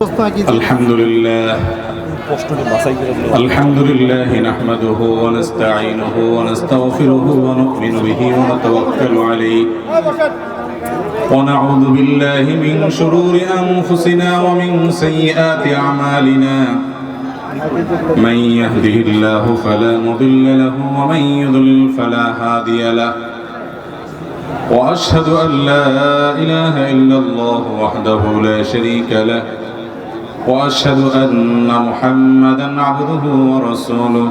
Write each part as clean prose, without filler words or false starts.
الحمد لله نحمده ونستعينه ونستغفره ونؤمن به ونتوكل عليه ونعوذ بالله من شرور أنفسنا ومن سيئات أعمالنا من يهده الله فلا مضل له ومن يضلل فلا هادي له وأشهد أن لا إله إلا الله وحده لا شريك له وأشهد أن محمدًا عبده ورسوله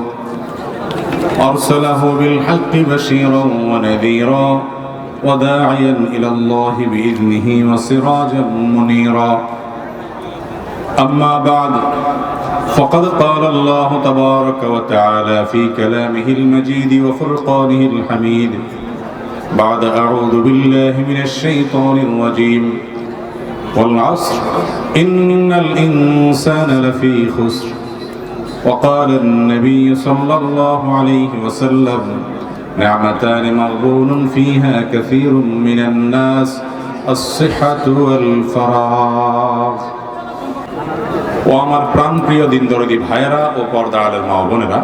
أرسله بالحق بشيرًا ونذيرًا وداعيًا إلى الله بإذنه وسراجًا منيرًا أما بعد فقد قال الله تبارك وتعالى في كلامه المجيد وفرقانه الحميد بعد أعوذ بالله من الشيطان الرجيم والعصر إن الإنسان لفي خسر وقال النبي صلى الله عليه وسلم نعمتان مغبون فيها كثير من الناس الصحة والفراغ ও আমার প্রাণপ্রিয় দিনদরদি ভাইয়েরা ও পর্দার আলের মা বোনেরা,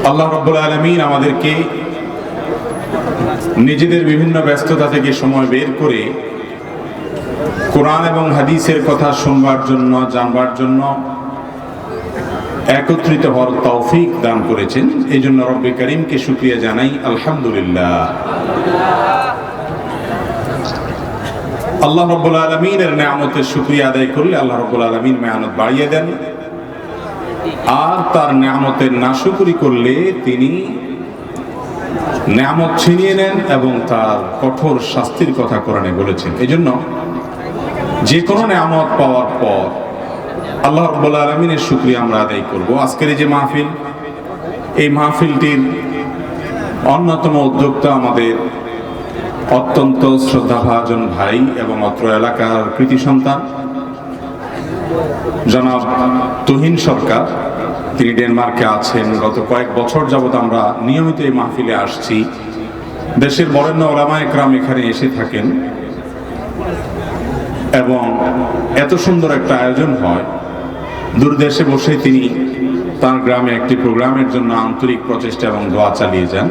আল্লাহ রাব্বুল আলামিন আমাদেরকে নিজেদের বিভিন্ন ব্যস্ততা থেকে সময় বের করে কোরআন এবং হাদিসের কথা শুনবার জন্য, জানবার জন্য একত্রিত হওয়ার তৌফিক দান করেছেন। এই জন্য রব্বে কারীমকে শুকরিয়া জানাই, আলহামদুলিল্লাহ। আল্লাহ রাব্বুল আলামিনের নিয়ামতের শুকরিয়া আদায় করলে আল্লাহ রাব্বুল আলামিন মেয়ানত বাড়িয়ে দেন, আর তার নিয়ামতের নাশুকরি করলে তিনি নিয়ামত ছিনিয়ে নেন এবং তার কঠোর শাস্তির কথা কোরআনে বলেছেন। এই জন্য যে কোনো নিয়ামত পাওয়ার পর আল্লাহ রাব্বুল আলামিনের শুকরিয়া আমরা আদায় করব। আজকের এই যে মাহফিল, এই মাহফিলটির অন্যতম উদ্যোক্তা আমাদের অত্যন্ত শ্রদ্ধাভাজন ভাই এবং অত্র এলাকার কৃতি সন্তান জনাব তুহিন সরকার। তিনি ডেনমার্কে আছেন। গত কয়েক বছর যাবৎ আমরা নিয়মিত এই মাহফিলে আসছি। দেশের বরেণ্য ওলামায়ে কেরাম এখানে এসে থাকেন এবং এত সুন্দর একটা আয়োজন হয়। দূরদেশে বসে তিনি তার গ্রামে একটি প্রোগ্রামের জন্য আন্তরিক প্রচেষ্টা এবং দোয়া চালিয়ে যান।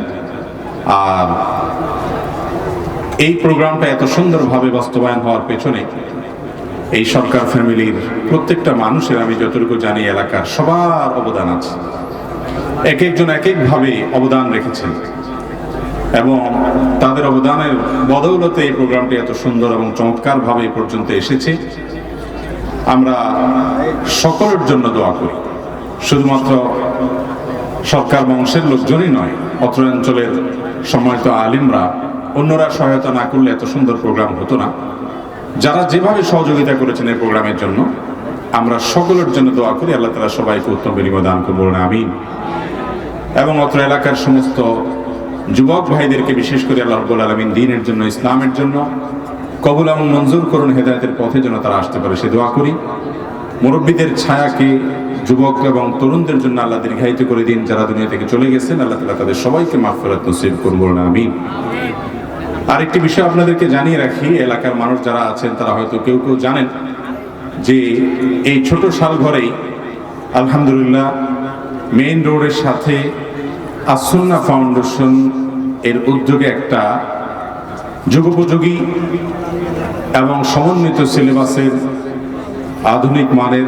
আর এই প্রোগ্রামটা এত সুন্দরভাবে বাস্তবায়ন হওয়ার পেছনে এই সরকার ফ্যামিলির প্রত্যেকটা মানুষের, আমি যতটুকু জানি এলাকার সবার অবদান আছে। এক একজন এক একভাবে অবদান রেখেছেন এবং তাদের অবদানের বদৌলতে এই প্রোগ্রামটি এত সুন্দর এবং চমৎকারভাবে এই পর্যন্ত এসেছে। আমরা সকলের জন্য দোয়া করি, শুধুমাত্র সরকার বংশের লোকজনই নয়, অত্র অঞ্চলের সম্মানিত আলিমরা, অন্যরা সহায়তা না করলে এত সুন্দর প্রোগ্রাম হতো না। যারা যেভাবে সহযোগিতা করেছেন এই প্রোগ্রামের জন্য, আমরা সকলের জন্য দোয়া করি আল্লাহ তাআলা সবাইকে উত্তম বিনিময় দান করুন, বলুন আমিন। এবং অত্র এলাকার সমস্ত যুবক ভাইদেরকে বিশেষ করে আল্লাহ রাব্বুল আলামিন দ্বীনের জন্য, ইসলামের জন্য কবুল এবং মঞ্জুর করুন, হেদায়েতের পথে যেন তারা আসতে পারে সে দোয়া করি। মুরব্বীদের ছায়াকে যুবক এবং তরুণদের জন্য আল্লাহ দীর্ঘায়িত করে দিন। যারা দুনিয়া থেকে চলে গেছেন আল্লাহ তাআলা তাদের সবাইকে মাগফিরাত নসিব করুন, বলুন আমিন। আরেকটি বিষয় আপনাদেরকে জানিয়ে রাখি, এলাকার মানুষ যারা আছেন তারা হয়তো কেউ কেউ জানেন যে এই ছোট শালঘরেই আলহামদুলিল্লাহ মেইন রোডের সাথে আস-সুন্নাহ ফাউন্ডেশন এর উদ্যোগে একটা যুগোপযোগী এবং সমন্বিত সিলেবাসের আধুনিক মানের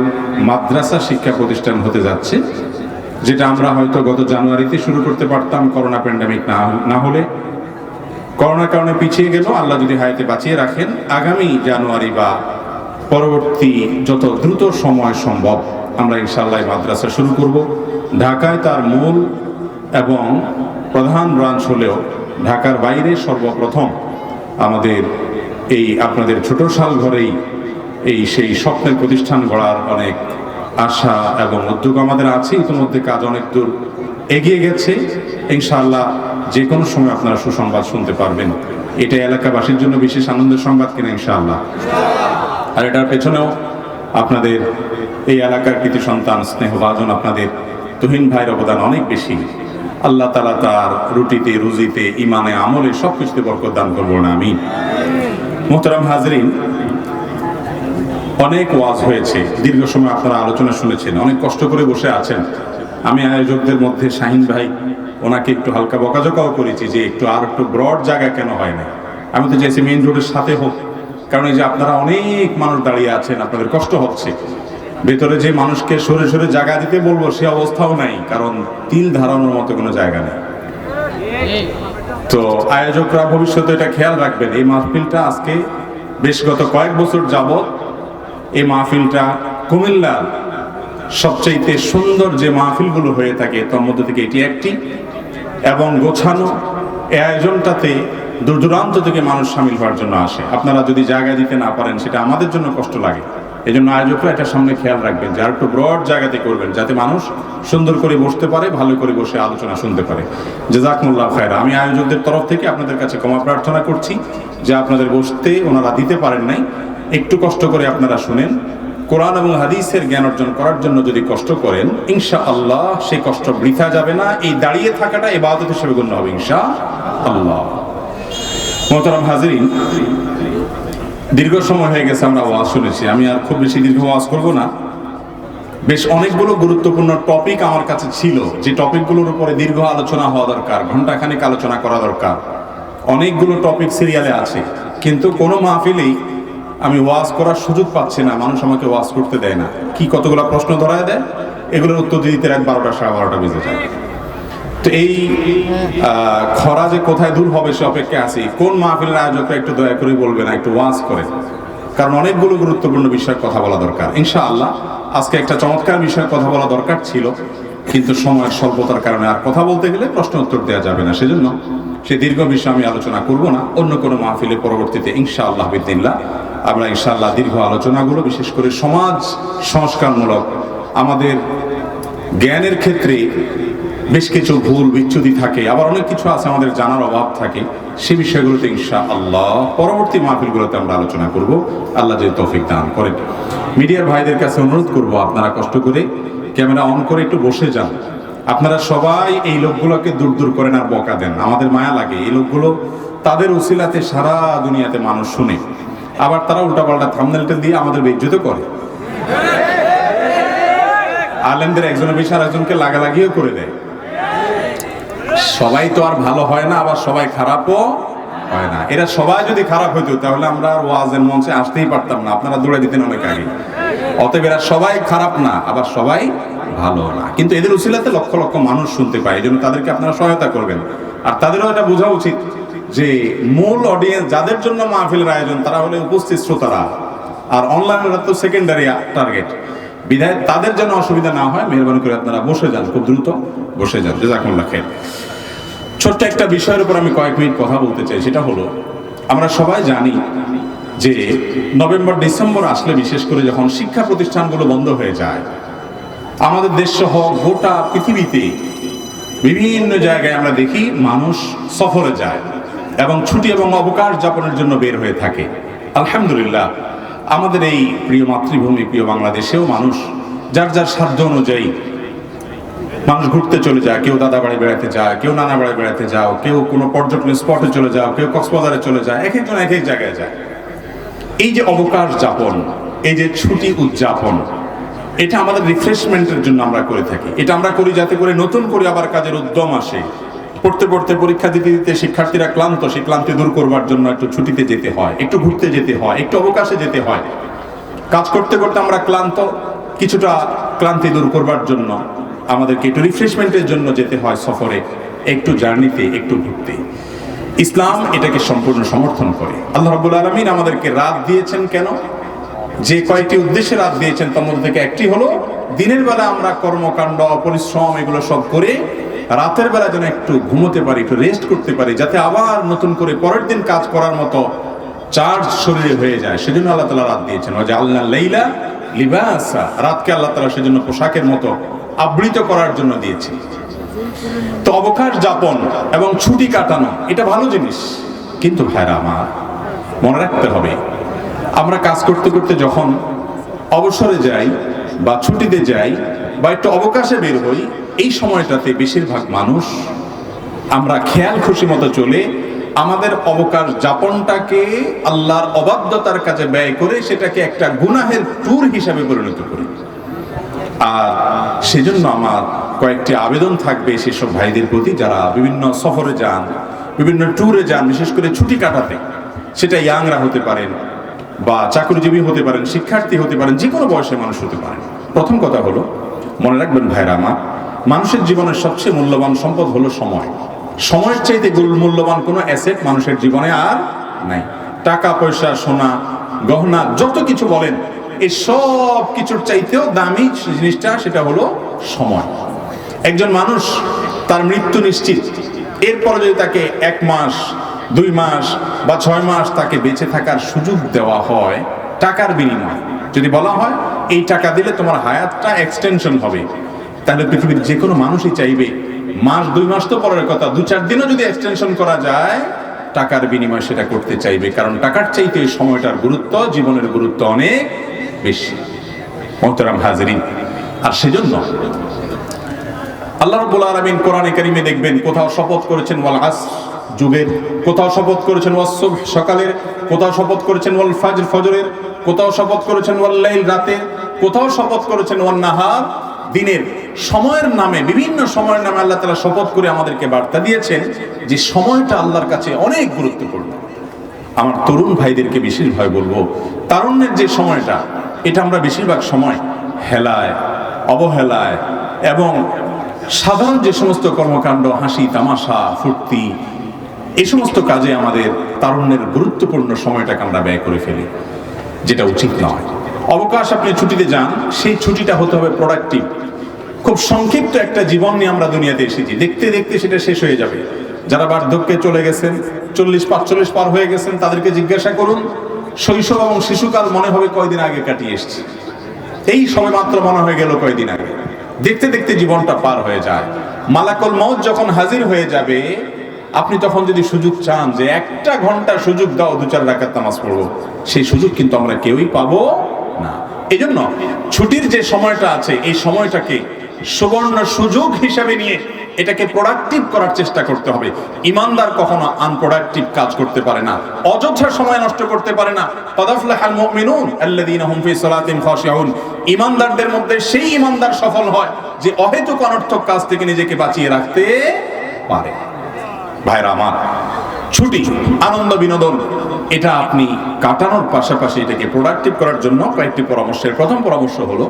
মাদ্রাসা শিক্ষা প্রতিষ্ঠান হতে যাচ্ছে, যেটা আমরা হয়তো গত জানুয়ারিতে শুরু করতে পারতাম, করোনা প্যান্ডেমিক না হলে। করোনার কারণে পিছিয়ে গেল। আল্লাহ যদি হায়াতে বাঁচিয়ে রাখেন, আগামী জানুয়ারি বা পরবর্তী যত দ্রুত সময় সম্ভব আমরা ইনশাআল্লাহ মাদ্রাসা শুরু করব। ঢাকায় তার মূল এবং প্রধান ব্রাঞ্চ হলেও ঢাকার বাইরে সর্বপ্রথম আমাদের এই আপনাদের ছোট শালঘরেই সেই স্বপ্নের প্রতিষ্ঠান গড়ার অনেক আশা এবং উদ্যোগ আমাদের আছে। ইতিমধ্যে কাজ অনেক দূর এগিয়ে গেছে। ইনশাআল্লাহ যে কোনো সময় আপনারা সুসংবাদ শুনতে পারবেন। এটা এলাকাবাসীর জন্য বিশেষ আনন্দের সংবাদ কিনা ইনশাআল্লাহ। আর এটার পেছনেও আপনাদের এই এলাকার কৃতি সন্তান, স্নেহভাজন আপনাদের তুহিন ভাইয়ের অবদান অনেক বেশি। আল্লাহ তাআলা তার রুটিতে, রুজিতে, ইমানে, আমলে সবকিছুতে বরকত দান করবো না, আমিন। মোহতারাম হাজরিন, অনেক ওয়াজ হয়েছে, দীর্ঘ সময় আপনারা আলোচনা শুনেছেন, অনেক কষ্ট করে বসে আছেন। আমি আয়োজকদের মধ্যে শাহিন ভাই, ওনাকে একটু হালকা বকাঝকাও করেছি যে আর একটু ব্রড জায়গা কেন হয় না। আমি তো চাইছি মেইন রোডের সাথে হোক, কারণ এই যে আপনারা অনেক মানুষ দাঁড়িয়ে আছেন, আপনাদের কষ্ট হচ্ছে। ভেতরে যে মানুষকে সরে সরে জায়গা দিতে বলবো সে অবস্থাও নাই, কারণ তিল ধারণের মতো কোনো জায়গা নেই। তো আয়োজকরা ভবিষ্যতে এটা খেয়াল রাখবেন। এই মাহফিলটা আজকে বেশ গত কয়েক বছর যাবত এই মাহফিলটা কুমিল্লার সবচাইতে সুন্দর যে মাহফিলগুলো হয়ে থাকে তার মধ্যে থেকে এটি একটি, এবং গোছানো। এই আয়োজনটাতে দূর দূরান্ত থেকে মানুষ সামিল হওয়ার জন্য আসে। আপনারা যদি জায়গা দিতে না পারেন সেটা আমাদের জন্য কষ্ট লাগে। এই জন্য আয়োজকরা এটা সামনে খেয়াল রাখবেন যে আর একটু ব্রড জায়গাতে করবেন, যাতে মানুষ সুন্দর করে বসতে পারে, ভালো করে বসে আলোচনা শুনতে পারে। জাযাকুমুল্লাহ খায়রা। আমি আয়োজকদের তরফ থেকে আপনাদের কাছে ক্ষমা প্রার্থনা করছি যে আপনাদের বসতে ওনারা দিতে পারেন নাই। একটু কষ্ট করে আপনারা শুনেন। কোরআন এবং হাদিসের জ্ঞান অর্জন করার জন্য যদি কষ্ট করেন, ইনশাআল্লাহ সেই কষ্ট বৃথা যাবে না। এই দাঁড়িয়ে থাকাটা ইবাদত হিসেবে গণ্য হবে ইনশাআল্লাহ। মোহতারাম হাজিরিন, দীর্ঘ সময় হয়ে গেছে আমরা ওয়াজ শুনেছি। আমি আর খুব বেশি দীর্ঘ ওয়াজ করব না। বেশ অনেকগুলো গুরুত্বপূর্ণ টপিক আমার কাছে ছিল, যে টপিকগুলোর উপরে দীর্ঘ আলোচনা হওয়া দরকার, ঘন্টাখানেক আলোচনা করা দরকার। অনেকগুলো টপিক সিরিয়ালে আছে, কিন্তু কোনো মাহফিলেই আমি ওয়াজ করার সুযোগ পাচ্ছি না। মানুষ আমাকে ওয়াজ করতে দেয় না। কি কতগুলো প্রশ্ন ধরায় দেয়, এগুলোর উত্তর দিতে রাত 12টা 12:30 বেজে যায়। তো এই খরা যে কোথায় দূর হবে সে অপেক্ষায় আছি। কোন মাহফিলের আয়োজকরা একটু দয়া করে বলবে না একটু ওয়াজ করে, কারণ অনেকগুলো গুরুত্বপূর্ণ বিষয়ে কথা বলা দরকার। ইনশাআল্লাহ আজকে একটা চমৎকার বিষয়ে কথা বলা দরকার ছিল, কিন্তু সময়ের স্বল্পতার কারণে আর কথা বলতে গেলে প্রশ্ন উত্তর দেওয়া যাবে না। সেজন্য সে দীর্ঘ বিষয়ে আমি আলোচনা করব না। অন্য কোনো মাহফিলে পরবর্তীতে ইনশাআল্লাহ বিদিনিল্লাহ আমরা ইনশাআল্লাহ দীর্ঘ আলোচনাগুলো, বিশেষ করে সমাজ সংস্কারমূলক, আমাদের জ্ঞানের ক্ষেত্রে বেশ কিছু ভুল বিচ্যুতি থাকে, আবার অনেক কিছু আছে আমাদের জানার অভাব থাকে, সে বিষয়গুলোতে ইনশাআল্লাহ পরবর্তী মাহফিলগুলোতে আমরা আলোচনা করব। আল্লাহ যদি তৌফিক দান করেন। মিডিয়ার ভাইদের কাছে অনুরোধ করব, আপনারা কষ্ট করে ক্যামেরা অন করে একটু বসে যান। আপনারা সবাই এই লোকগুলোকে দূর দূর করেন আর বকা দেন, আমাদের মায়া লাগে। এই লোকগুলো তাদের উসিলাতে সারা দুনিয়াতে মানুষ শুনে, আবার তারা উল্টাপাল্টা থাম্বনেলটা দিয়ে আমাদের বেইজ্জত করে। আলেমদের একজনের বিষয় আরেকজনকে লাগালাগিও করে দেয়। সবাই তো আর ভালো হয় না, আবার সবাই খারাপও হয় না। এরা সবাই যদি খারাপ হইতো তাহলে আমরা আর ওয়াজের মঞ্চে আসতেই পারতাম না, আপনারা দৌড়ে দিতেন অনেক আগে। অতএব এরা সবাই খারাপ না, আবার সবাই ভালো না, কিন্তু এদের উসিলাতে লক্ষ লক্ষ মানুষ শুনতে পায়। এই জন্য তাদেরকে আপনারা সহায়তা করবেন। আর তাদেরও এটা বোঝা উচিত যে মূল অডিয়েন্স যাদের জন্য মাহফিলের আয়োজন তারা হলে উপস্থিত শ্রোতারা, আর অনলাইনেরা তো সেকেন্ডারি টার্গেট। বিধায় তাদের যেন অসুবিধা না হয়, মেহরবানি করে আপনারা বসে যান, খুব দ্রুত বসে যান। জাযাকুমুল্লাহ খাইর। ছোট্ট একটা বিষয়ের উপর আমি কয়েক মিনিট কথা বলতে চাই। সেটা হলো, আমরা সবাই জানি যে নভেম্বর ডিসেম্বর আসলে, বিশেষ করে যখন শিক্ষা প্রতিষ্ঠানগুলো বন্ধ হয়ে যায়, আমাদের দেশ সহ গোটা পৃথিবীতে বিভিন্ন জায়গায় আমরা দেখি মানুষ সফরে যায় এবং ছুটি এবং অবকাশ যাপনের জন্য বের হয়ে থাকে। আলহামদুলিল্লাহ, আমাদের এই প্রিয় মাতৃভূমি, প্রিয় বাংলাদেশেও মানুষ যার যার সাধ্য অনুযায়ী মানুষ ঘুরতে চলে যায়। কেউ দাদা বাড়ি বেড়াতে যায়, কেউ নানা বাড়ি বেড়াতে যাও, কেউ কোনো পর্যটন স্পটে চলে যাও, কেউ কক্সবাজারে চলে যায়, এক একজন এক এক জায়গায় যায়। এই যে অবকাশ যাপন, এই যে ছুটি উদযাপন, এটা আমাদের রিফ্রেশমেন্টের জন্য আমরা করে থাকি। এটা আমরা করি যাতে করে নতুন করে আবার কাজের উদ্যম আসে। পড়তে পড়তে, পরীক্ষা দিতে দিতে শিক্ষার্থীরা ক্লান্ত, সেই ক্লান্তি দূর করবার জন্য একটু ছুটিতে যেতে হয়, একটু ঘুরতে যেতে হয়, একটু অবকাশে যেতে হয়। কাজ করতে করতে আমরা ক্লান্ত, কিছুটা ক্লান্তি দূর করবার জন্য আমাদেরকে একটু রিফ্রেশমেন্টের জন্য যেতে হয় সফরে, একটু জার্নিতে, একটু ঘুরতে। ইসলাম এটাকে সম্পূর্ণ সমর্থন করে। আল্লাহ রাব্বুল আলামিন আমাদেরকে রাত দিয়েছেন কেন? যে কয়েকটি উদ্দেশ্যে রাত দিয়েছেন তার মধ্যে থেকে একটি হলো, দিনের বেলা আমরা কর্মকাণ্ড, পরিশ্রম এগুলো সব করে রাতের বেলা যেন একটু ঘুমোতে পারি, একটু রেস্ট করতে পারি, যাতে আবার নতুন করে পরের দিন কাজ করার মতো চার্জ শরীরে হয়ে যায়। সেজন্য আল্লাহ তাআলা রাত দিয়েছেন। ওয়াজআলনা লাইলা লিবাসা, রাতকে আল্লাহ তাআলা সেজন্য পোশাকের মতো আবৃত করার জন্য দিয়েছে। তো অবকাশ যাপন এবং ছুটি কাটানো এটা ভালো জিনিস, কিন্তু ভাইরা আমার মনে রাখতে হবে, আমরা কাজ করতে করতে যখন অবসরে যাই বা ছুটিতে যাই বা একটু অবকাশে বের হই, এই সময়টাতে বেশিরভাগ মানুষ আমরা খেয়াল খুশি মতো চলে আমাদের অবকাশ যাপনটাকে আল্লাহর অবাধ্যতার কাজে ব্যয় করে সেটাকে একটা গুনাহের ট্যুর হিসাবে পরিণত করি। আর সেজন্য আমার কয়েকটি আবেদন থাকবে সেসব ভাইদের প্রতি যারা বিভিন্ন সফরে যান, বিভিন্ন ট্যুরে যান, বিশেষ করে ছুটি কাটাতে। সেটা ইয়াংরা হতে পারেন বা চাকরিজীবী হতে পারেন, শিক্ষার্থী হতে পারেন, যে কোনো বয়সের মানুষ হতে পারেন। প্রথম কথা হলো, মনে রাখবেন ভাইরা আমার, মানুষের জীবনের সবচেয়ে মূল্যবান সম্পদ হলো সময়। সময়ের চাইতে মূল্যবান কোনো অ্যাসেট মানুষের জীবনে আর নাই। টাকা পয়সা, সোনা গহনা, যত কিছু বলেন, এই সব কিছুর চাইতেও দামি জিনিসটা সেটা হলো সময়। একজন মানুষ তার মৃত্যু নিশ্চিত, এরপরে যদি তাকে 1 মাস 2 মাস বা 6 মাস তাকে বেঁচে থাকার সুযোগ দেওয়া হয় টাকার বিনিময়ে, যদি বলা হয় এই টাকা দিলে তোমার হায়াতটা এক্সটেনশন হবে, তাহলে পৃথিবীর যে কোনো মানুষই চাইবে মাস 2 মাস তো পরের কথা, 2-4 দিনও যদি এক্সটেনশন করা যায় টাকার বিনিময়ে সেটা করতে চাইবে। কারণ টাকার চাইতে এই সময়টার গুরুত্ব, জীবনের গুরুত্ব অনেক বেশি। মোহতারাম হাজিরিন, আর সেজন্য আল্লাহ রাব্বুল আলামিন কোরআনে কারীমে দেখবেন কোথাও শপথ করেছেন ওয়াল আসর, যুগের, কোথাও শপথ করেছেন ওয়াস সুবহ, সকালের, কোথাও শপথ করেছেন ওয়াল ফাজর, ফজরের, কোথাও শপথ করেছেন ওয়াল লাইল, রাতের, কোথাও শপথ করেছেন ওয়ান নাহার, দিনের। সময়ের নামে, বিভিন্ন সময়ের নামে আল্লাহ তাআলা শপথ করে আমাদেরকে বার্তা দিয়েছেন যে সময়টা আল্লাহর কাছে অনেক গুরুত্বপূর্ণ। আমার তরুণ ভাইদেরকে বিশেষভাবে বলবো, তারুণ্যের যে সময়টা, এটা আমরা বেশিরভাগ সময় হেলায়, অবহেলায় এবং সাধারণ যে সমস্ত কর্মকাণ্ড, হাসি তামাশা, ফুর্তি, এই সমস্ত কাজে আমাদের তারুণ্যের গুরুত্বপূর্ণ সময়টাকে আমরা ব্যয় করে ফেলি, যেটা উচিত নয়। অবকাশ, আপনি ছুটিতে যান, সেই ছুটিটা হতে হবে প্রোডাক্টিভ। খুব সংক্ষিপ্ত একটা জীবন নিয়ে আমরা দুনিয়াতে এসেছি, দেখতে দেখতে সেটা শেষ হয়ে যাবে। যারা বার্ধক্যে চলে গেছেন, 40-45 পার হয়ে গেছেন, তাদেরকে জিজ্ঞাসা করুন শৈশব এবং শিশুকাল মনে হবে কয়দিন আগে কাটিয়ে এসছে, এই সময় মাত্র মনে হয়ে গেল কয়দিন আগে। দেখতে দেখতে জীবনটা পার হয়ে যায়। মালাকুল মউত যখন হাজির হয়ে যাবে, আপনি তখন যদি সুযোগ চান যে 1 ঘন্টা সুযোগ দাও 2-4 রাকাত নামাজ পড়বো, সেই সুযোগ কিন্তু আমরা কেউই পাবো না। এই জন্য ছুটির যে সময়টা আছে, এই সময়টাকে সুবর্ণ সুযোগ হিসাবে নিয়ে এটাকে প্রোডাক্টিভ করার চেষ্টা করতে হবে। ইমানদার কখনো আনপ্রোডাক্টিভ কাজ করতে পারে না, অযথা সময় নষ্ট করতে পারে না। ক্বাদ আফলাহাল মুমিনুন আল্লাযীনা হুম ফি সালাতিহিম খাশিউন। ইমানদারদের মধ্যে সেই ইমানদার সফল হয় যে অহেতুক অনর্থক কাজ থেকে নিজেকে বাঁচিয়ে রাখতে পারে। ভাইরা আমার, ছুটি, আনন্দ, বিনোদন, এটা আপনি কাটানোর পাশাপাশি এটাকে প্রোডাক্টিভ করার জন্য কয়েকটি পরামর্শের প্রথম পরামর্শ হলো,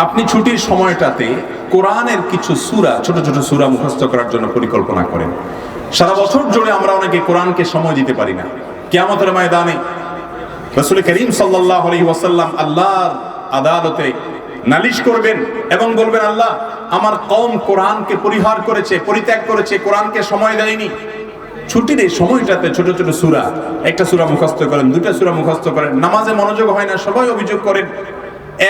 আপনি ছুটির সময়টাতে কোরআনের কিছু সূরা, ছোট ছোট সূরা মুখস্থ করার জন্য পরিকল্পনা করেন। সারা বছর জুড়ে আমরা অনেকে কোরআনকে সময় দিতে পারি না। কিয়ামতের ময়দানে রাসূল করিম সাল্লাল্লাহু আলাইহি ওয়াসাল্লাম আল্লাহর আদালতে নালিশ করবেন এবং বলবেন, আল্লাহ, আমার কওম কোরআনকে পরিহার করেছে, পরিত্যাগ করেছে, কোরআনকে সময় দেয়নি। ছুটির এই সময়টাতে ছোট ছোট সূরা, একটা সূরা মুখস্থ করেন, 2টা সূরা মুখস্থ করেন। নামাজে মনোযোগ হয় না, সবাই অভিযোগ করেন,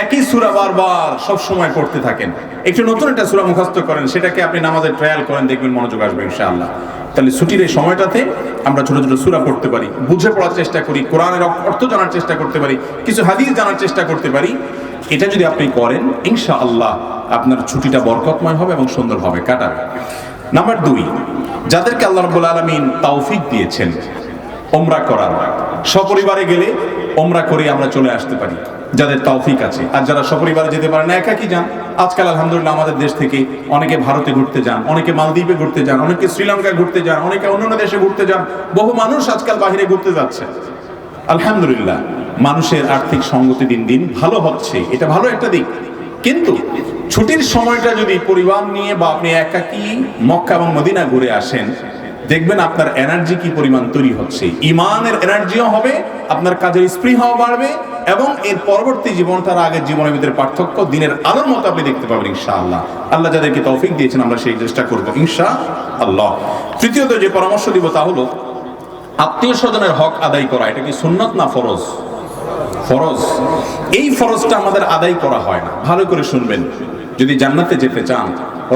একই সূরা বারবার সব সময় পড়তে থাকেন। একটু নতুন একটা সূরা মুখস্থ করেন, সেটাকে আপনি নামাজে ট্রায়াল করেন, দেখবেন মনোযোগ আসবে ইনশাআল্লাহ। তাহলে ছুটির এই সময়টাতে আমরা ছোট ছোট সূরা পড়তে পারি, বুঝে পড়ার চেষ্টা করি, কোরআনের অর্থ জানার চেষ্টা করতে পারি, কিছু হাদিস জানার চেষ্টা করতে পারি। এটা যদি আপনি করেন, ইনশাআল্লাহ আপনার ছুটিটা বরকতময় হবে এবং সুন্দরভাবে কাটাবে। নাম্বার 2, যাদেরকে আল্লাহ রাব্বুল আলামিন তৌফিক দিয়েছেন উমরা করার, সপরিবারে গেলে উমরা করে আমরা চলে আসতে পারি যাদের তৌফিক আছে। আর যারা সপরিবারে যেতে পারে না, একাকী যান। আজকাল আলহামদুলিল্লাহ আমাদের দেশ থেকে অনেকে ভারতে ঘুরতে যান, অনেকে মালদ্বীপে ঘুরতে যান, অনেকে শ্রীলঙ্কায় ঘুরতে যান, অনেকে অন্যান্য দেশে ঘুরতে যান। বহু মানুষ আজকাল বাহিরে ঘুরতে যাচ্ছে। আলহামদুলিল্লাহ, মানুষের আর্থিক সঙ্গতি দিন দিন ভালো হচ্ছে, এটা ভালো একটা দিক। কিন্তু ছুটির সময়টা যদি পরিবার নিয়ে বা আপনি একাকী মক্কা এবং মদিনা ঘুরে আসেন, দেখবেন আপনার এনার্জি কি পরিমাণ তৈরি হচ্ছে। ইমানের এনার্জিও হবে, আপনার কাজের স্পৃহাও বাড়বে এবং এর পরবর্তী জীবনটার আগের জীবনের ভিতরে পার্থক্য দিনের আলোর মতো আপনি দেখতে পাবেন ইনশাআল্লাহ। আল্লাহ যাদেরকে তৌফিক দিয়েছেন আমরা সেই চেষ্টা করবো ইনশাআল্লাহ। তৃতীয়ত যে পরামর্শ দিব তা হলো আত্মীয় স্বজনের হক আদায় করা। এটা কি সুন্নত না ফরজ? ফরজ। এই ফরজটা আমাদের আদায় করা হয় না। ভালো করে শুনবেন, যদি জান্নাতে যেতে চান,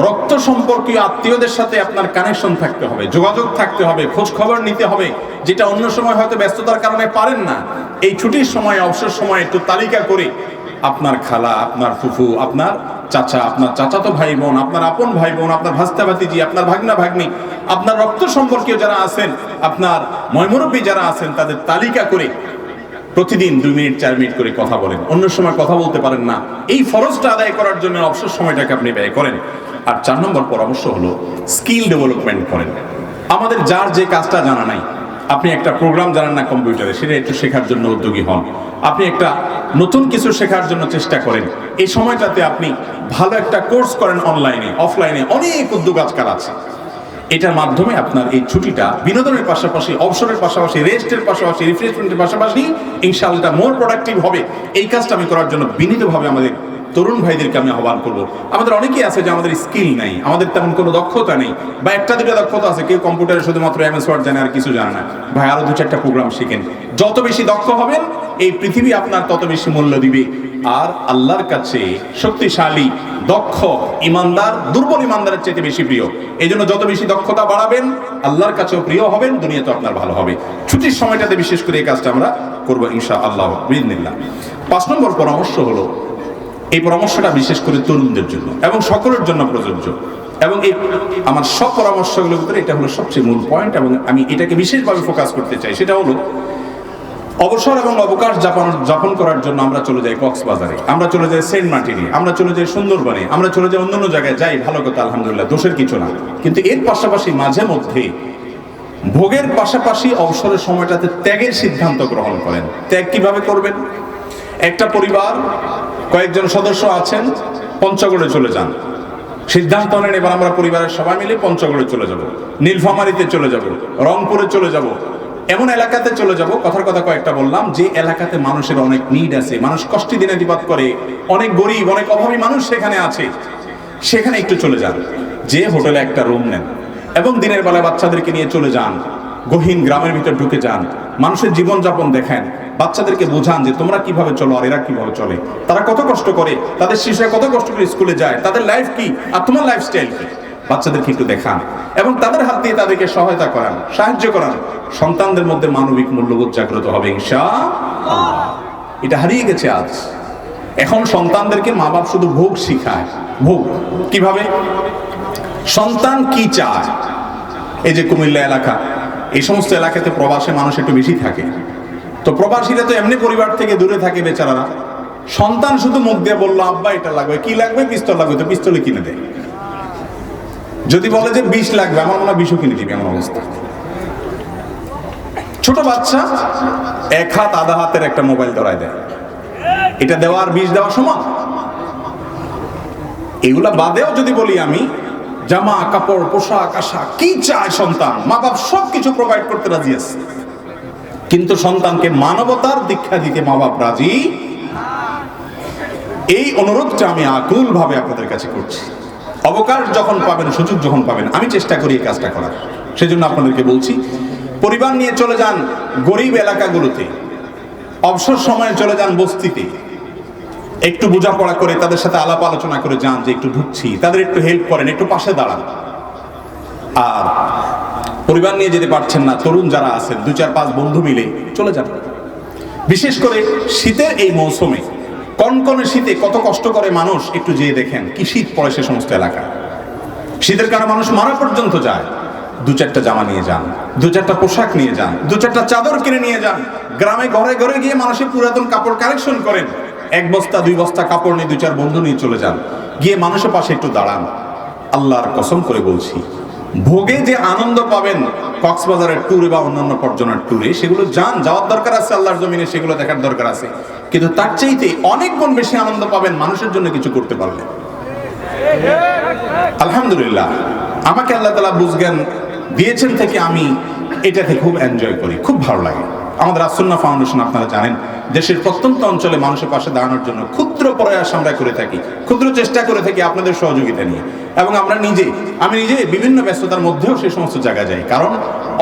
রক্ত সম্পর্কীয় আত্মীয়দের সাথে আপনার কানেকশন থাকতে হবে, যোগাযোগ থাকতে হবে, খোঁজ খবর নিতে হবে, যেটা অন্য সময় হয়তো ব্যস্ততার কারণে পারেন না। এই ছুটির সময়, অবসর সময় একটু তালিকা করে আপনার খালা, আপনার ফুফু, আপনার চাচা, আপনার চাচাতো ভাই বোন, আপনার আপন ভাই বোন, আপনার ভাস্তা ভাতিজি, আপনার ভাগনা ভাগ্নি, আপনার রক্ত সম্পর্কীয় যারা আছেন, আপনার ময়মুরব্বী যারা আছেন, তাদের তালিকা করে প্রতিদিন 2 মিনিট 4 মিনিট করে কথা বলেন। অন্য সময় কথা বলতে পারেন না, এই ফরজটা আদায় করার জন্য অবসর সময়টাকে আপনি ব্যয় করেন। আর 4 নম্বর পরামর্শ হলো স্কিল ডেভেলপমেন্ট করেন। আমাদের যার যে কাজটা জানা নাই, আপনি একটা প্রোগ্রাম জানেন না কম্পিউটারে, সেটা একটু শেখার জন্য উদ্যোগী হন। আপনি একটা নতুন কিছু শেখার জন্য চেষ্টা করেন। এই সময়টাতে আপনি ভালো একটা কোর্স করেন, অনলাইনে অফলাইনে অনেক উদ্যোগ আজকাল আছে। এটার মাধ্যমে আপনার এই ছুটিটা বিনোদনের পাশাপাশি, অবসরের পাশাপাশি, রেস্টের পাশাপাশি, রিফ্রেশমেন্টের পাশাপাশি ইনশাআল্লাহ মোর প্রোডাক্টিভ হবে। এই কাজটা আমি করার জন্য বিনীতভাবে আমাদের তরুণ ভাইদেরকে আমি আহ্বান করবো। আমাদের অনেকেই আছে যে আমাদের স্কিল নাই, আমাদের তেমন কোনো দক্ষতা নেই, বা একটা দুটো দক্ষতা আছে, কেউ কম্পিউটারে শুধুমাত্র MS ওয়ার্ড জানে আর কিছু জানে না। ভাই আরো 2-4টা প্রোগ্রাম শিখেন। যত বেশি দক্ষ হবেন এই পৃথিবী আপনার তত বেশি মূল্য দিবে। আর আল্লাহর কাছে শক্তিশালী, দক্ষ ইমানদার দুর্বল ইমানদারের চেয়ে বেশি প্রিয়। এই জন্য যত বেশি দক্ষতা বাড়াবেন আল্লাহর কাছেও প্রিয় হবেন, দুনিয়া তো আপনার ভালো হবে। ছুটির সময়টাতে বিশেষ করে এই কাজটা আমরা করবো ইনশাআল্লাহ বিইذনিল্লাহ। 5 নম্বর পরামর্শ হলো, এই পরামর্শটা বিশেষ করে তরুণদের জন্য এবং সকলের জন্য প্রযোজ্য, এবং এই আমার সব পরামর্শগুলোর ভিতরে এটা হলো সবচেয়ে মূল পয়েন্ট, এবং আমি এটাকে বিশেষভাবে ফোকাস করতে চাই। সেটা হলো অবসর এবং অবকাশ যাপন করার জন্য আমরা চলে যাই কক্সবাজারে, আমরা চলে যাই সেন্ট মার্টিনে, আমরা চলে যাই সুন্দরবনে, আমরা চলে যাই অন্যান্য জায়গায়, যাই, ভালো কথা, আলহামদুলিল্লাহ, দোষের কিছু না। কিন্তু এর পাশাপাশি মাঝে মধ্যে ভোগের পাশাপাশি অবসরের সময়টাতে ত্যাগের সিদ্ধান্ত গ্রহণ করেন। ত্যাগ কিভাবে করবেন? একটা পরিবার, কয়েকজন সদস্য আছেন, পঞ্চগড়ে চলে যান, সিদ্ধান্ত নেন এবার আমরা পরিবারের সবাই মিলে পঞ্চগড়ে চলে যাব, নীলফামারীতে চলে যাব, রংপুরে চলে যাব, এমন এলাকাতে চলে যাব। কথার কথা কয়েকটা বললাম, যে এলাকাতে মানুষের অনেক নিড আছে, মানুষ কষ্টে দিনাতিপাত করে, অনেক গরিব, অনেক অভাবী মানুষ সেখানে আছে, সেখানে একটু চলে যান। যে হোটেলে একটা রুম নেন এবং দিনের বেলা বাচ্চাদেরকে নিয়ে চলে যান, গহীন গ্রামের ভিতর ঢুকে যান, মানুষের জীবনযাপন দেখেন, বাচ্চাদেরকে বোঝান যে তোমরা কিভাবে চলো আর এরা কিভাবে চলে, তারা কত কষ্ট করে, তাদের শিশুরা কত কষ্ট করে স্কুলে যায়, তাদের লাইফ কি আর তোমার লাইফস্টাইল কি, বাচ্চাদেরকে একটু দেখান এবং তাদের হাত দিয়ে তাদেরকে সহায়তা করান, সাহায্য করান। সন্তানদের মধ্যে মানবিক মূল্যবোধ জাগ্রত হবে ইনশাআল্লাহ। এটা হারিয়ে গেছে আজ। এখন সন্তানদেরকে মা বাপ শুধু ভোগ শিখায়। ভোগ কিভাবে, সন্তান কি চায়। এই যে কুমিল্লা এলাকা, এই সমস্ত এলাকাতে প্রবাসে মানুষ একটু বেশি থাকে, তো প্রবাসীরা তো এমনি পরিবার থেকে দূরে থাকে বেচারারা। সন্তান শুধু মুখ দিয়ে বললো আব্বা এটা লাগবে, কি লাগবে, পিস্তল লাগবে, তো পিস্তলে কিনে দেয়। যদি বলে যে 20 লাগবে, আমার মনে হয় 20ও কিনে দিবে, এমন অবস্থা। ছোট বাচ্চা 1 হাত আধা হাতের একটা মোবাইল ধরায় দেয়, এটা দেওয়া আর 20 দেওয়া সমান। এগুলা বাদেও যদি বলি আমি, জামা কাপড় পোশাক আশাক কি চায় সন্তান, মা বাপ সবকিছু প্রোভাইড করতে রাজি আছে, কিন্তু সন্তানকে মানবতার দীক্ষা দিতে মা বাপ রাজি। এই অনুরোধটা আমি আকুল ভাবে আপনাদের কাছে করছি। অবকাশ যখন পাবেন, সুযোগ যখন পাবেন, আমি চেষ্টা করি এই কাজটা করার। সেজন্য আপনাদেরকে বলছি, পরিবার নিয়ে চলে যান গরিব এলাকাগুলোতে, অবসর সময়ে চলে যান বস্তিতে, একটু বোঝাপড়া করে তাদের সাথে আলাপ আলোচনা করে যান যে একটু ঢুকছি, তাদের একটু হেল্প করেন, একটু পাশে দাঁড়ান। আর পরিবার নিয়ে যেতে পারছেন না, তরুণ যারা আছেন 2-4-5 বন্ধু মিলে চলে যান। বিশেষ করে শীতের এই মৌসুমে, কনকনে শীতে কত কষ্ট করে মানুষ, একটু যেয়ে দেখেন কি শীত পড়ে সে সমস্ত এলাকা। শীতের কারণে মানুষ মারা পর্যন্ত যায়। 2-4টা জামা নিয়ে যান, 2-4টা পোশাক নিয়ে যান, 2-4টা চাদর কিনে নিয়ে যান। গ্রামে ঘরে ঘরে গিয়ে মানুষের পুরাতন কাপড় কালেকশন করেন, 1 বস্তা 2 বস্তা কাপড় নিয়ে 2-4 বন্ধু নিয়ে চলে যান, গিয়ে মানুষের পাশে একটু দাঁড়ান। আল্লাহর কসম করে বলছি, ভোগে যে আনন্দ পাবেন কক্সবাজারের ট্যুরে বা অন্যান্য পর্যটন ট্যুরে, সেগুলো যাওয়ার দরকার আছে, আল্লাহর জমিনে সেগুলো দেখার দরকার আছে, কিন্তু তার চাইতে অনেক গুণ বেশি আনন্দ পাবেন মানুষের জন্য কিছু করতে পারলে। আলহামদুলিল্লাহ, আমাকে আল্লাহ তাআলা বুঝজ্ঞান দিয়েছেন থেকে আমি এটাকে খুব এনজয় করি, খুব ভালো লাগে। আমাদের আসুন্নাহ ফাউন্ডেশন আপনারা জানেন দেশের প্রত্যন্ত অঞ্চলে মানুষের পাশে দাঁড়ানোর জন্য ক্ষুদ্র প্রয়াস আমরা করে থাকি, ক্ষুদ্র চেষ্টা করে থাকি আপনাদের সহযোগিতা নিয়ে। এবং আমি নিজে বিভিন্ন ব্যস্ততার মধ্যেও সেই সমস্ত জায়গায় যাই, কারণ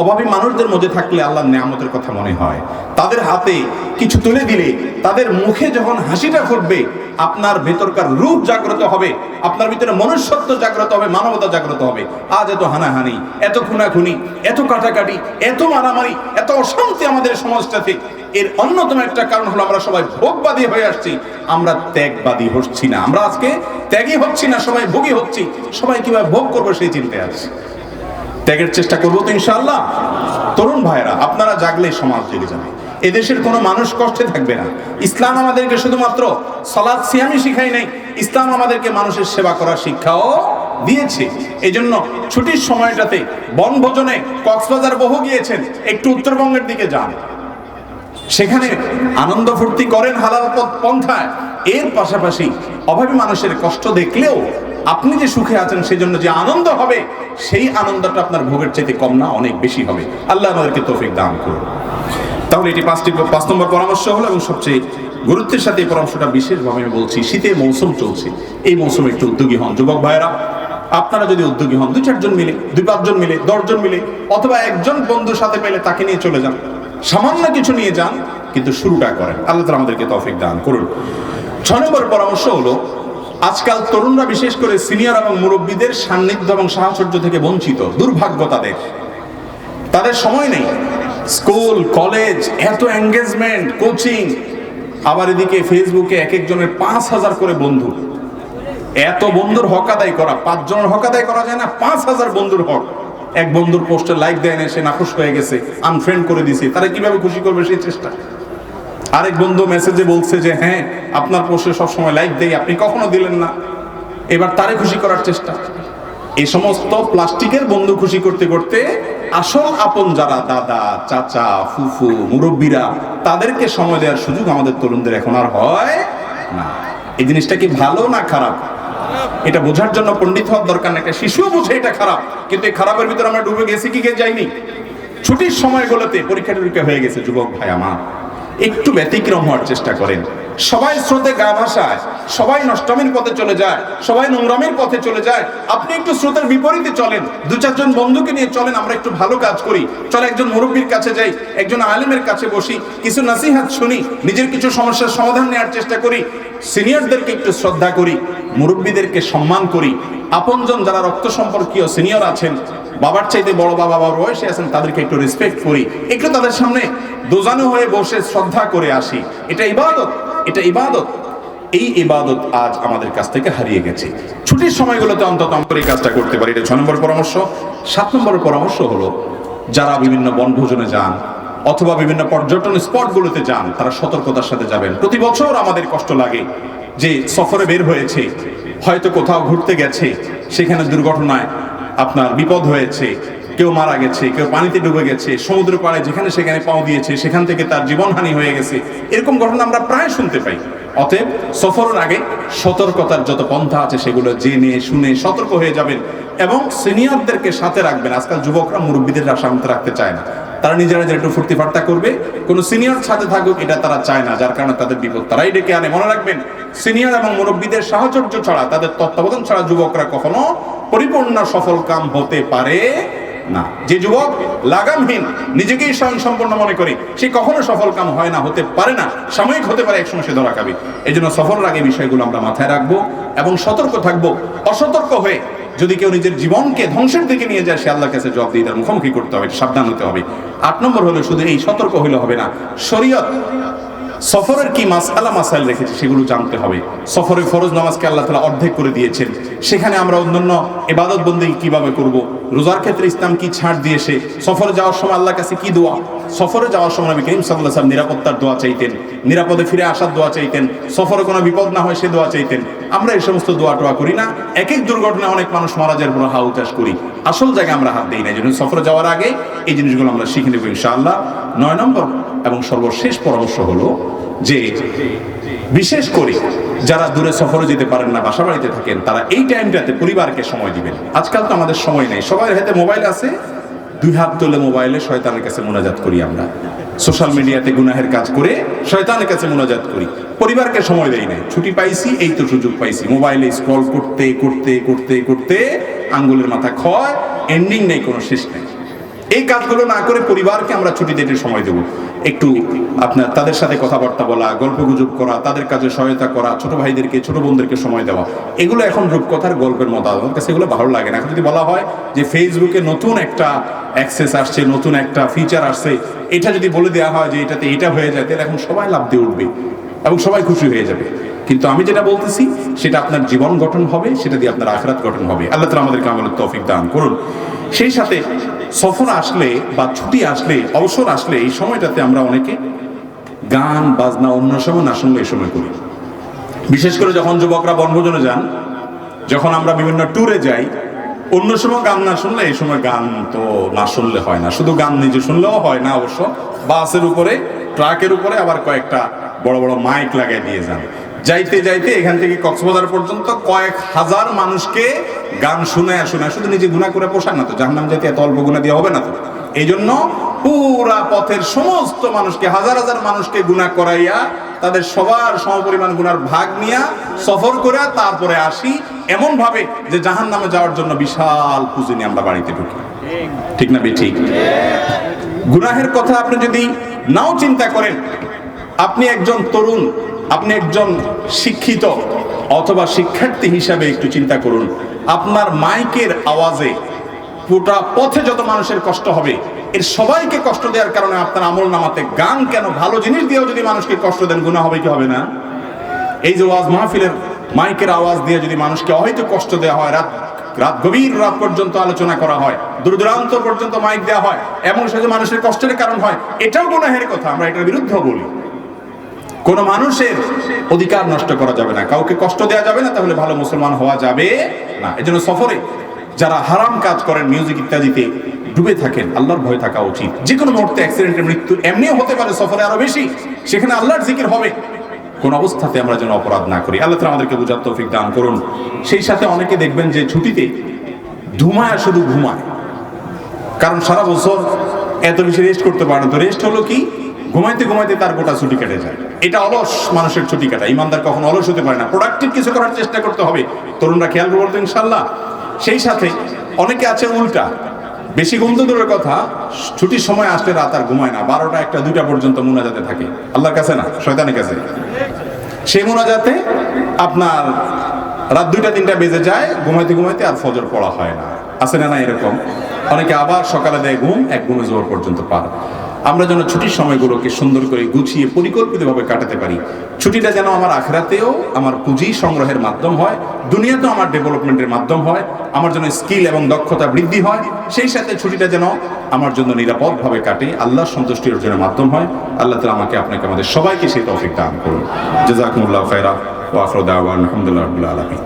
অভাবী মানুষদের মধ্যে থাকলে আল্লাহর নেয়ামতের কথা মনে হয়। তাদের হাতে কিছু তুলে দিলে, তাদের মুখে যখন হাসিটা ফুটবে, আপনার ভেতরকার রূপ জাগ্রত হবে, আপনার ভিতরে মনুষ্যত্ব জাগ্রত হবে, মানবতা জাগ্রত হবে। আজ এত হানাহানি, এত খুনাখুনি, এত কাটাকাটি, এত মারামারি, এত অশান্তি আমাদের সমাজটাতে, এর অন্যতম একটা কারণ হলো আমরা সবাই ভোগবাদী হয়ে আসছি, আমরা ত্যাগবাদী হচ্ছি না। আমরা আজকে ত্যাগই হচ্ছি না, সবাই ভোগী হচ্ছি। সবাই কিভাবে ভোগ করবো সেই চিন্তায় আছে। ত্যাগের চেষ্টা করবো তো ইনশাআল্লাহ। তরুণ ভাইরা, আপনারা জাগলে সমাজ জেগে যাবে, এদেশের কোনো মানুষ কষ্টে থাকবে না। ইসলাম আমাদেরকে শুধুমাত্র সালাত সিয়ামই শিখাই নাই, ইসলাম আমাদেরকে মানুষের সেবা করার শিক্ষাও দিয়েছে। এই জন্য ছুটির সময়টাতে বনভোজনে কক্সবাজার বহু গিয়েছেন, একটু উত্তরবঙ্গের দিকে যান, সেখানে আনন্দ ফুর্তি করেন হালাল পন্থায়। এর পাশাপাশি অভাবী মানুষের কষ্ট দেখলেও আপনি যে সুখে আছেন সেজন্য যে আনন্দ হবে, সেই আনন্দটা আপনার ভোগের চাইতে কম না, অনেক বেশি হবে। আল্লাহ আমাদেরকে তৌফিক দান করুন। তাহলে এটি 5 নম্বর পরামর্শ হলো, এবং সবচেয়ে গুরুত্বের সাথে এই পরামর্শটা বিশেষভাবে আমি বলছি, শীতের মৌসুম চলছে, এই মৌসুমে একটু উদ্যোগী হন যুবক ভাইরা। আপনারা যদি উদ্যোগী হন, 2-4 জন মিলে, 2-5 জন মিলে, 10 জন মিলে, অথবা একজন বন্ধুর সাথে পেলে তাকে নিয়ে চলে যান, সামান্য কিছু নিয়ে যান, কিন্তু শুরুটা করেন। আল্লাহ তাআলা আমাদেরকে তৌফিক দান করুন। 6 নম্বর পরামর্শ হলো, আজকাল তরুণরা বিশেষ করে সিনিয়র এবং মুরব্বীদের সান্নিধ্য এবং সাহচর্য থেকে বঞ্চিত। দুর্ভাগ্য তাদের সময় নেই। স্কুল কলেজ এত এঙ্গেজমেন্ট, কোচিং, আবার এদিকে ফেসবুকে এক একজনের 5000 করে বন্ধু। এত বন্ধুর হক আদায় করা, 5 জনের হক আদায় করা যায় না, 5000 বন্ধুর হক। এক বন্ধুর পোস্টে লাইক দেয় না, সে নাখুশ হয়ে গেছে, আনফ্রেন্ড করে দিছে, তারা কিভাবে খুশি করবে সেই চেষ্টা। আরেক বন্ধু মেসেজে বলছে যে হ্যাঁ আপনার পোস্টে সবসময় লাইক দেই, আপনি কখনো দিলেন না, এবার তারে খুশি করার চেষ্টা। এই সমস্ত প্লাস্টিকের বন্ধু খুশি করতে করতে আসল আপন যারা দাদা চাচা ফুফু মুরব্বীরা, তাদেরকে সময় দেওয়ার সুযোগ আমাদের তরুণদের এখন আর হয় না। এই জিনিসটা কি ভালো না খারাপ, এটা বোঝার জন্য পণ্ডিত হওয়ার দরকার না। একটা শিশুও বোঝে এটা খারাপ, কিন্তু এই খারাপের ভিতরে আমরা ডুবে গেছি কি যাইনি? ছুটির সময়গুলোতে পরীক্ষা টরীক্ষা হয়ে গেছে, যুবক ভাই আমার একটু ব্যতিক্রম হওয়ার চেষ্টা করেন। সবাই স্রোতে গা ভাসায়, সবাই নষ্টমীর পথে চলে যায়, সবাই নোংরামির পথে চলে যায়, আপনি একটু স্রোতের বিপরীতে চলেন, 2-4 জন বন্ধুকে নিয়ে চলেন, আমরা একটু ভালো কাজ করি। চলে একজন মুরব্বীর কাছে যাই, একজন আলেমের কাছে বসি, কিছু নাসিহাত শুনি, নিজের কিছু সমস্যার সমাধান নেওয়ার চেষ্টা করি, সিনিয়রদেরকে একটু শ্রদ্ধা করি, মুরব্বীদেরকে সম্মান করি, আপনজন যারা রক্ত সম্পর্কীয় সিনিয়র আছেন, বাবার চাইতে বড় বাবার বয়সে আছেন, তাদেরকে একটু রেসপেক্ট করি, একটু তাদের সামনে দোজানো হয়ে বসে শ্রদ্ধা করে আসি। এটা ইবাদত, এটা ইবাদত। এই ইবাদত আজ আমাদের কাছ থেকে হারিয়ে গেছে। ছুটির সময়গুলোতে অন্তত আমরা এই কাজটা করতে পারি। এটা 6 নম্বর পরামর্শ। 7 নম্বর পরামর্শ হলো, যারা বিভিন্ন বনভোজনে যান অথবা বিভিন্ন পর্যটন স্পটগুলোতে যান, তারা সতর্কতার সাথে যাবেন। প্রতি বছর আমাদের কষ্ট লাগে যে সফরে বের হয়েছে, হয়তো কোথাও ঘুরতে গেছে, সেখানে দুর্ঘটনায় আপনার বিপদ হয়েছে, কেউ মারা গেছে, কেউ পানিতে ডুবে গেছে, সমুদ্র পাড়ে যেখানে সেখানে পাও দিয়েছে, সেখান থেকে তার জীবনহানি হয়ে গেছে, এরকম ঘটনা আমরা প্রায় শুনতে পাই। অতএব সফরের আগে সতর্কতার যত পন্থা আছে সেগুলো জেনে শুনে সতর্ক হয়ে যাবেন এবং সিনিয়রদেরকে সাথে রাখবেন। আজকাল যুবকরা মুরব্বীদের সামনে রাখতে চায় না, তারা নিজেরা একটু ফুর্তি ফার্তা করবে, কোনো সিনিয়র সাথে থাকুক এটা তারা চায় না, যার কারণে তাদের বিপদ তারাই ডেকে আনে। মনে রাখবেন, সিনিয়র এবং মুরব্বীদের সাহচর্য ছাড়া, তাদের তত্ত্বাবধান ছাড়া যুবকরা কখনো পরিপূর্ণ সফল কাম হতে পারে না। যে যুবক লাগামহীন, নিজেকেই স্বয়ংসম্পূর্ণ মনে করে, সে কখনো সফল কাম হয় না, হতে পারে না, সাময়িক হতে পারে, একসময় সে ধরা খাবে। এই জন্য সফরের আগে বিষয়গুলো আমরা মাথায় রাখবো এবং সতর্ক থাকবো। অসতর্ক হয়ে যদি কেউ নিজের জীবনকে ধ্বংসের দিকে নিয়ে যায়, সে আল্লাহর কাছে জবাব দিয়ে তার মুখোমুখি করতে হবে, সাবধান হতে হবে। 8 নম্বর হলো, শুধু এই সতর্ক হইলে হবে না, শরীয়ত সফরের কি মাসাইল রেখেছে সেগুলো জানতে হবে। সফরে ফরজ নামাজকে আল্লাহ তাআলা অর্ধেক করে দিয়েছেন, সেখানে আমরা অন্যান্য ইবাদত বন্দেগী কিভাবে করব, রোজার ক্ষেত্রে ইসলাম কি ছাড় দিয়েছে, সফরে যাওয়ার সময় আল্লাহর কাছে কি দোয়া, সফরে যাওয়ার সময় নবী করিম সাল্লাল্লাহু আলাইহি ওয়াসাল্লাম নিরাপত্তার দোয়া চাইতেন, নিরাপদে ফিরে আসার দোয়া চাইতেন, সফরে কোনো বিপদ না হয় সে দোয়া চাইতেন। আমরা এই সমস্ত দোয়া টোয়া করি না, এক এক দুর্ঘটনায় অনেক মানুষ মারা যাওয়ার পর হাউ চাষ করি, আসল জায়গায় আমরা হাত দিই না। এই জন্য সফরে যাওয়ার আগে এই জিনিসগুলো আমরা শিখে নেব ইনশাআল্লাহ। 9 নম্বর এবং সর্বশেষ পরামর্শ হলো যে বিশেষ করে যারা দূরে সফরে যেতে পারেন না, বাসা বাড়িতে থাকেন, তারা এই টাইমটাতে পরিবারকে সময় দিবেন। আজকাল তো আমাদের সময় নেই, সবার হাতে মোবাইল আছে, 2 হাত তুলে মোবাইলে শয়তানের কাছে মোনাজাত করি, আমরা সোশ্যাল মিডিয়াতে গুনাহের কাজ করে শয়তানের কাছে মোনাজাত করি, পরিবারকে সময় দেই না। ছুটি পাইছি, এই তো সুযোগ পাইছি, মোবাইলে স্ক্রল করতে করতে করতে করতে আঙ্গুলের মাথা ক্ষয়, এন্ডিং নেই, কোনো শেষ নেই। এই কাজগুলো না করে পরিবারকে আমরা ছুটিতে একটু সময় দেবো, একটু আপনার তাদের সাথে কথাবার্তা বলা, গল্পগুজব করা, তাদের কাজে সহায়তা করা, ছোট ভাইদেরকে ছোট বোনদেরকে সময় দেওয়া। এগুলো এখন রূপকথার গল্পের মতো, আমার কাছে এগুলো ভালো লাগে না। এখন যদি বলা হয় যে ফেসবুকে নতুন একটা অ্যাক্সেস আসছে, নতুন একটা ফিচার আসছে, এটা যদি বলে দেওয়া হয় যে এটাতে এটা হয়ে যায়, তাহলে এখন সবাই লাফ দিয়ে উঠবে এবং সবাই খুশি হয়ে যাবে। কিন্তু আমি যেটা বলতেছি সেটা আপনার জীবন গঠন হবে, সেটা দিয়ে আপনার আখিরাত গঠন হবে। আল্লাহ তাআলা আমাদেরকে আমলের তৌফিক দান করুন। সেই সাথে সফর আসলে বা ছুটি আসলে, অবসর আসলে, এই সময়টাতে আমরা অনেকে গান বাজনা অন্য সময় না শুনলে এই সময় করি। বিশেষ করে যখন যুবকরা বনভোজনে যান, যখন আমরা বিভিন্ন ট্যুরে যাই, অন্য সময় গান না শুনলে এই সময় গান তো না শুনলে হয় না। শুধু গান নিজে শুনলেও হয় না, অবশ্য বাসের উপরে, ট্রাকের উপরে আবার কয়েকটা বড় বড় মাইক লাগাই দিয়ে যান। যাইতে যাইতে এখান থেকে কক্সবাজার পর্যন্ত কয়েক হাজার মানুষকে গান শোনায় শুধু নিজে গুনাহ করে পোষায় না তো, জাহান্নাম যেতে এত অল্প গুনাহ দিয়ে হবে না তো। এই জন্য পুরা পথের সমস্ত মানুষকে, হাজার হাজার মানুষকে গুনাহ করাইয়া তাদের সবার সমপরিমাণ গুনার ভাগ নিয়া সফর করে তারপরে আসি, এমন ভাবে যে জাহান্নামে যাওয়ার জন্য বিশাল পুঁজি নিয়ে আমরা বাড়িতে ঢুকি। ঠিক না ঠিক? গুনাহের কথা আপনি যদি নাও চিন্তা করেন, আপনি একজন তরুণ, আপনি একজন শিক্ষিত অথবা শিক্ষার্থী হিসাবে একটু চিন্তা করুন, আপনার মাইকের আওয়াজে পুরা পথে যত মানুষের কষ্ট হবে, এর সবাইকে কষ্ট দেওয়ার কারণে আপনার আমল নামাতে গান কেন, ভালো জিনিস দিয়েও যদি মানুষকে কষ্ট দেন, গুনাহ হবে কি হবে না? এই যে ওয়াজ মাহফিলের মাইকের আওয়াজ দিয়ে যদি মানুষকে হয়তো কষ্ট দেওয়া হয়, রাত গভীর রাত পর্যন্ত আলোচনা করা হয়, দূর দূরান্ত পর্যন্ত মাইক দেওয়া হয়, এমন সাথে মানুষের কষ্টের কারণ হয়, এটাও গুনাহের কথা। আমরা এটার বিরুদ্ধে বলি। কোন মানুষের অধিকার নষ্ট করা যাবে না, কাউকে কষ্ট দেওয়া যাবে না, তাহলে ভালো মুসলমান হওয়া যাবে না। এজন্য সফরে যারা হারাম কাজ করেন, মিউজিক ইত্যাদিতে ডুবে থাকেন, আল্লাহর ভয় থাকা উচিত। যে কোনো মুহূর্তে অ্যাক্সিডেন্টে মৃত্যু এমনিও হতে পারে, সফরে আরো বেশি, সেখানে আল্লাহর জিকির হবে। কোন অবস্থাতে আমরা যেন অপরাধ না করি। আল্লাহ তাআলা আমাদেরকে বুঝার তৌফিক দান করুন। সেই সাথে অনেকে দেখবেন যে ছুটিতে ধুমায়, শুধু ঘুমায়, কারণ সারা বছর এত বেশি রেস্ট করতে পারে না। তো রেস্ট হলো কি, ঘুমাইতে ঘুমাইতে তার গোটা ছুটি কেটে যায়। এটা অলস মানুষের ছুটি কাটা। ইমানদার কখনো অলস হতে পারে না, প্রোডাক্টিভ কিছু করার চেষ্টা করতে হবে। তরুণরা খেয়াল করবো ইনশাল্লাহ। সেই সাথে অনেকে আছে উল্টা, বেশি ঘুম তো দূরের কথা, ছুটির সময় আসলে রাত আর ঘুমায় না, 12টা 1টা 2টা পর্যন্ত মুনাজাতে থাকে, আল্লাহর কাছে না, শয়তানের কাছে। সেই মুনাজাতে আপনার রাত 2টা 3টা বেজে যায়, ঘুমাইতে ঘুমাইতে আর ফজর পড়া হয় না। আছে না এরকম? অনেকে আবার সকালে দেয় ঘুম, এক ঘুমে জোহর পর্যন্ত পার। আমরা যেন ছুটির সময়গুলোকে সুন্দর করে গুছিয়ে পরিকল্পিতভাবে কাটাতে পারি। ছুটিটা যেন আমার আখিরাতেও আমার পুঁজি সংগ্রহের মাধ্যম হয়, দুনিয়াতেও আমার ডেভেলপমেন্টের মাধ্যম হয়, আমার জন্য স্কিল এবং দক্ষতা বৃদ্ধি হয়। সেই সাথে ছুটিটা যেন আমার জন্য নিরাপদভাবে কাটে, আল্লাহর সন্তুষ্টি অর্জনের মাধ্যম হয়। আল্লাহ তাআলা আমাকে, আপনাকে, আমাদের সবাইকে সেই তৌফিক দান করুন। জাযাকুমুল্লাহু খায়রা ওয়া আখিরু দাওয়ানা আলহামদুলিল্লাহি রাব্বিল আলামিন।